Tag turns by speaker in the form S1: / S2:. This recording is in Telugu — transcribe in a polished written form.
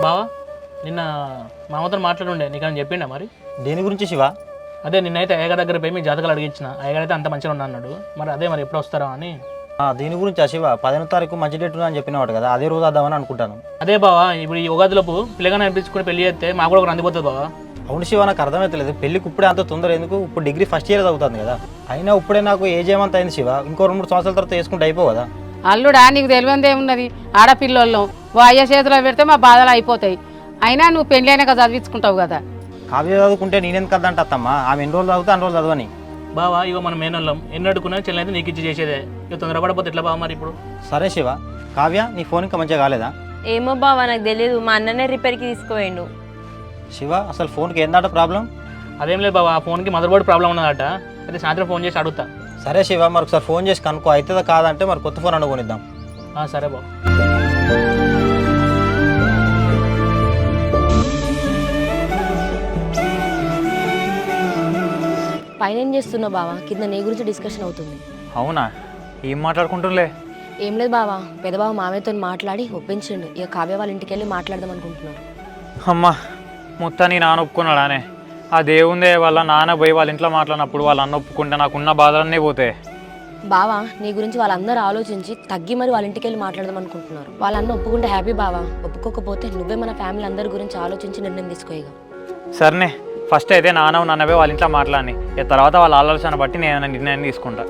S1: బావా నిన్న మామతో మాట్లాడుండే నీకని చెప్పిండా మరి?
S2: దేని గురించి శివ?
S1: అదే నిన్నైతే అయ్యగారి దగ్గర పోయి మీ జాతకాలు అడిగించిన, అయ్యగారు అయితే అంత మంచిగా ఉన్నా అన్నాడు. మరి అదే మరి ఎప్పుడు వస్తారా అని.
S2: దీని గురించి శివ 15వ తారీఖు మంచి డేట్ అని చెప్పినవాడు కదా, అదే రోజు వద్దామని అనుకుంటాను.
S1: అదే బావా, ఇప్పుడు ఈ ఉగాదిలోపు పిల్లగానే అనిపించుకుని పెళ్లి చేస్తే మాకు కూడా ఒక రందిపోతుంది బావా.
S2: అవును శివ, నాకు అర్థమవుతలేదు. పెళ్ళికి ఇప్పుడే అంత తొందర ఎందుకు? ఇప్పుడు డిగ్రీ ఫస్ట్ ఇయర్ చదువుతుంది కదా. అయినా ఇప్పుడే నాకు ఏజ్ ఏమంత అయింది శివ, ఇంకో 2-3 సంవత్సరాల తర్వాత వేసుకుంటే అయిపో కదా.
S3: అల్లుడా నీకు తెలియంది ఏమున్నది, ఆడపిల్లల్లో ఓ అయ్య చేతిలో పెడితే మా బాధలు అయిపోతాయి. అయినా నువ్వు పెళ్ళి అయినాక చదివించుకుంటావు కదా.
S2: కావ్య చదువుకుంటే నేనెందుకు కదంట అత్తమ్మా, ఆమె ఎన్ని రోజులు చదువుతా అన్ని రోజులు చదవని.
S1: బావా ఇగో మనం మేనోళ్ళం, ఎన్ని అడుకున్నా చెల్లి అయితే నీకు ఇచ్చి చేసేదే. ఇక తొందరపడపోతే ఎట్లా బావా మరి ఇప్పుడు?
S2: సరే శివ. కావ్య నీ ఫోన్ ఇంకా మంచిగా కాలేదా?
S4: ఏమో బావా నాకు తెలియదు, మా అన్ననే రిపేర్కి తీసుకుపోయిండు.
S2: శివ అసలు ఫోన్కి ఏందట ప్రాబ్లం?
S1: అదేం లేదు బావా, ఆ ఫోన్కి మదర్ బోర్డ్ ప్రాబ్లం ఉన్నదట. అయితే సాయంత్రం ఫోన్ చేసి అడుగుతా.
S2: సరే శివ, మరి ఒకసారి ఫోన్ చేసి కనుక్కో, అవుతుందా కాదంటే మరి కొత్త ఫోన్ అనుకోనిద్దాం.
S1: సరే బావ.
S5: పైన ఏం చేస్తున్నావు బావా? కింద నీ గురించి డిస్కషన్ అవుతుంది.
S6: అవునా, ఏం మాట్లాడుకుంటుండే?
S5: ఏం లేదు బావా, పెదబావ మామయ్యతో మాట్లాడి ఒప్పించండు. ఇక కావ్య వాళ్ళ ఇంటికి వెళ్ళి మాట్లాడదాం అనుకుంటున్నారు.
S6: అమ్మా మొత్తాన్ని నాన్న ఒప్పుకున్నాడానే? ఆ దేవుందే వాళ్ళ నాన్న పోయి వాళ్ళ ఇంట్లో మాట్లాడినప్పుడు వాళ్ళ అన్న ఒప్పుకుంటే నాకున్న బాధలన్నీ పోతే.
S5: బావా నీ గురించి వాళ్ళందరూ ఆలోచించి తగ్గి మరి వాళ్ళ ఇంటికి వెళ్ళి మాట్లాడదాం అనుకుంటున్నారు. వాళ్ళన్న ఒప్పుకుంటే హ్యాపీ బావా, ఒప్పుకోకపోతే నువ్వే మన ఫ్యామిలీ అందరి గురించి ఆలోచించి నిర్ణయం తీసుకోయిగా.
S6: సరేనే, ఫస్ట్ అయితే నాన్నవే వాళ్ళ ఇంట్లో మాట్లాడి తర్వాత వాళ్ళ ఆలోచన బట్టి నేను నిర్ణయం తీసుకుంటా.